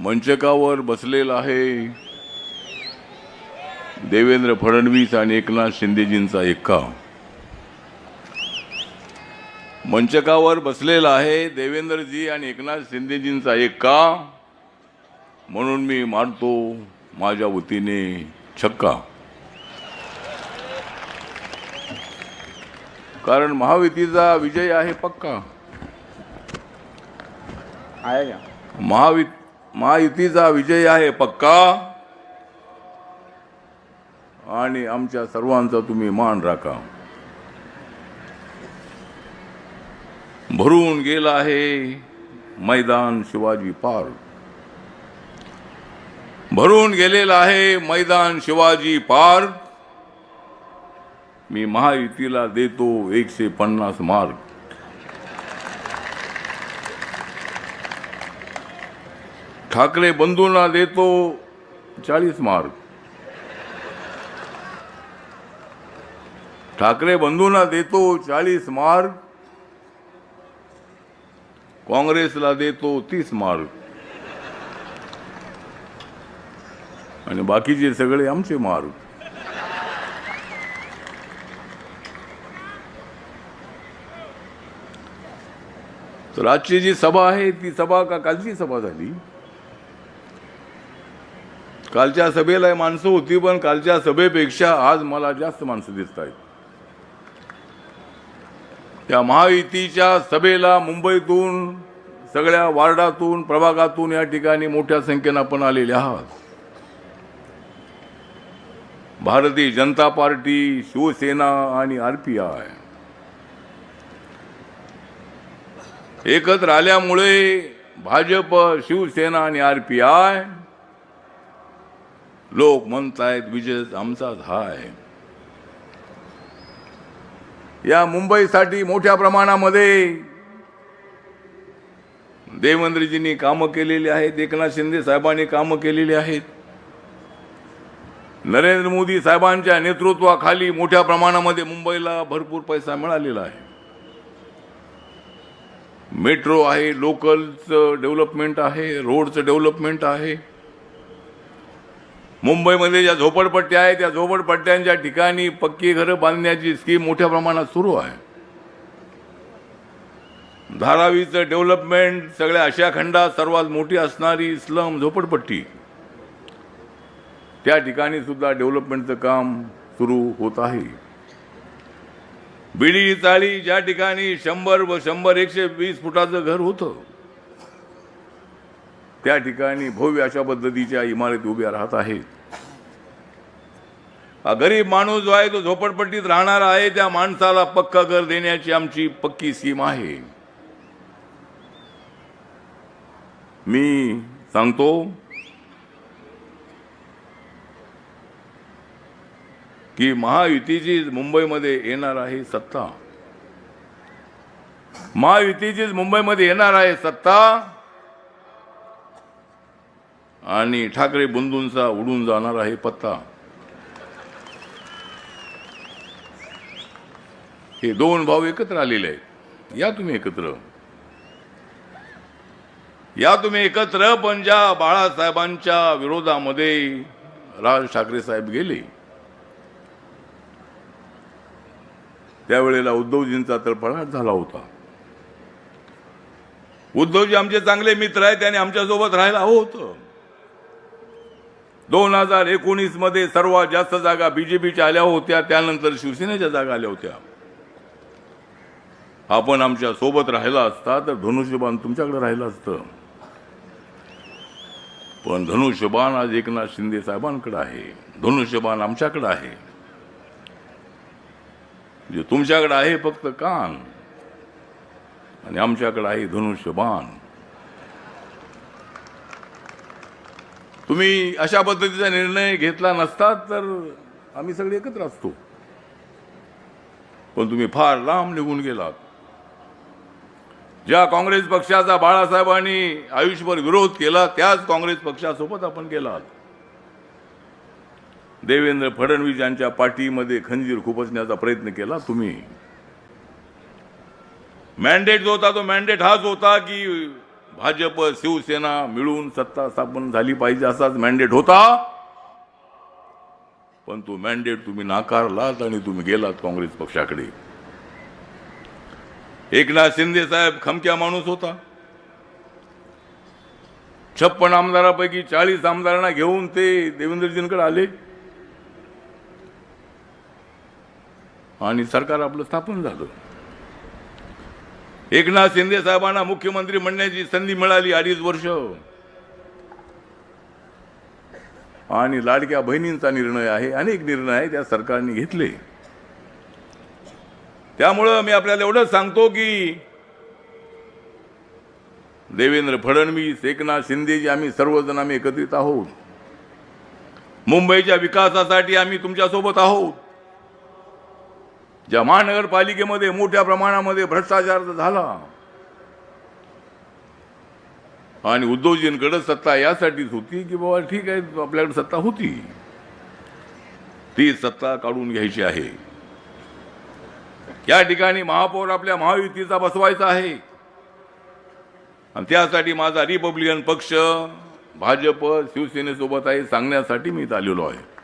मंचकावर बसलेला आहे देवेंद्र फडणवीस आणि एकनाथ शिंदेजींचा एक्का। मंचकावर बसलेला आहे देवेंद्रजी आणि एकनाथ शिंदेजींचा एक्का, म्हणून मी मारतो माझ्या वतीने छक्का। कारण महायुतीचा विजय आहे पक्का। महायुतीचा विजय आहे पक्का आणि आमच्या सर्वांचा तुम्ही मान राखा। भरून गेला आहे मैदान शिवाजी पार्क, भरून गेलेला आहे मैदान शिवाजी पार्क। मी महायुतीला देतो 150 मार्क। ठाकरे बंधूंना देतो 40 मार्क। ठाकरे बंधूंना देतो 40 मार्क। काँग्रेसला देतो 30 मार्क आणि बाकीचे सगळे आमचे मार्क। तर आजची जी सभा आहे ती सभा का कालची सभा झाली? कालच्या सभेला माणसं होती, पण कालच्या सभेपेक्षा आज मला जास्त माणसं दिसत आहेत। त्या महायुतीच्या सभेला मुंबईतून, सगळ्या वार्डातून, प्रभागातून या ठिकाणी मोठ्या संख्येने आपण आलेले आहात। भारतीय जनता पार्टी, शिवसेना आणि आरपीआय एकत्र आल्यामुळे भाजप, शिवसेना आणि आरपीआय लोक म्हणतायत विजय आमचाच हाय। या मुंबईसाठी मोठ्या प्रमाणामध्ये देवेंद्रजींनी कामं केलेली आहेत, एकनाथ शिंदे साहेबांनी कामं केलेली आहेत। नरेंद्र मोदी साहेबांच्या नेतृत्वाखाली मोठ्या प्रमाणामध्ये मुंबईला भरपूर पैसा मिळालेला आहे। मेट्रो आहे, लोकलचं डेव्हलपमेंट आहे, रोडचं डेव्हलपमेंट आहे। मुंबईमध्ये ज्या झोपडपट्ट्या आहेत त्या झोपडपट्ट्यांच्या ठिकाणी पक्की घरं बांधण्याची स्कीम मोठ्या प्रमाणात सुरू आहे। धारावीचं डेव्हलपमेंट, सगळ्या आशिया खंडात सर्वात मोठी असणारी स्लम झोपडपट्टी, त्या ठिकाणी सुद्धा डेव्हलपमेंटचं काम सुरू होत आहे। बिडी चाळी ज्या ठिकाणी 100-120 फुटाचं घर होतं, त्या ठिकाणी भव्य अशा पद्धतीच्या इमारती उभ्या राहत आहेत। गरीब माणूस जो आहे तो झोपडपट्टीत राहणार आहे, त्या माणसाला पक्का घर देण्याची आमची पक्की स्कीम आहे। मी सांगतो की महायुतीची मुंबईमध्ये येणार आहे सत्ता। महायुतीचीच मुंबईमध्ये येणार आहे सत्ता आणि ठाकरे बंधूंचा उडून जाणार आहे पत्ता। हे दोन भाऊ एकत्र आलेले आहेत। या तुम्ही एकत्र, या तुम्ही एकत्र। पण ज्या बाळासाहेबांच्या विरोधामध्ये राज ठाकरे साहेब गेले, त्यावेळेला उद्धवजींचा तळफळाट झाला होता। उद्धवजी आमचे चांगले मित्र आहेत, त्यांनी आमच्यासोबत राहायला हवं होतं। 2019 मध्ये सर्वात जास्त जागा बीजेपीच्या आल्या होत्या, त्यानंतर शिवसेनेच्या जागा आल्या होत्या। आपण आमच्या सोबत राहिला असता तर धनुष्यबाण तुमच्याकडे राहिलं असतं, पण धनुष्यबाण आज एकनाथ शिंदे साहेबांकडे आहे, धनुष्यबाण आमच्याकडे आहे। जे तुमच्याकडे आहे फक्त कान आणि आमच्याकडे आहे धनुष्यबाण। तुम्ही अशा पद्धतीचा निर्णय घेतला नसता तर आम्ही सगळे एकत्र असतो, पण तुम्ही फार लांब निघून गेलात। ज्या काँग्रेस पक्षाचा बाळासाहेबांनी आयुष्यभर विरोध केला, त्याच काँग्रेस पक्षासोबत आपण गेलात। देवेंद्र फडणवीस यांच्या पाठीमध्ये खंजीर खुपसण्याचा प्रयत्न केला तुम्ही। मॅन्डेट जो होता तो मॅन्डेट हाच होता की भाजप शिवसेना मिळून सत्ता स्थापन झाली पाहिजे असाच मॅन्डेट होता, पण तो मॅन्डेट तुम्ही नाकारलात आणि तुम्ही गेलात काँग्रेस पक्षाकडे. एकनाथ शिंदे साहेब खमक्या माणूस होता. 56 आमदारापैकी 40 आमदारांना घेऊन ते देवेंद्रजींकडे आले आणि सरकार आपलं स्थापन झालं. एकनाथ शिंदे साहेबांना मुख्यमंत्री म्हणण्याची संधी मिळाली 2.5 वर्ष, आणि लाडक्या बहिणींचा निर्णय आहे, अनेक निर्णय आहे त्या सरकारने घेतले. त्यामुळं मी आपल्याला एवढंच सांगतो की देवेंद्र फडणवीस, एकनाथ शिंदेजी, आम्ही सर्वजण आम्ही एकत्रित आहोत. मुंबईच्या विकासासाठी आम्ही तुमच्यासोबत आहोत. ज्या महानगरपालिकेमध्ये मोठ्या प्रमाणामध्ये भ्रष्टाचार झाला आणि उद्धवजींकडे सत्ता यासाठीच होती की बाबा ठीक आहे आपल्याकडे सत्ता होती, ती सत्ता काढून घ्यायची आहे. या ठिकाणी महापौर आपल्या महायुतीचा बसवायचा आहे आणि त्यासाठी माझा रिपब्लिकन पक्ष भाजप शिवसेनेसोबत आहे सांगण्यासाठी मी इथं आलेलो आहे.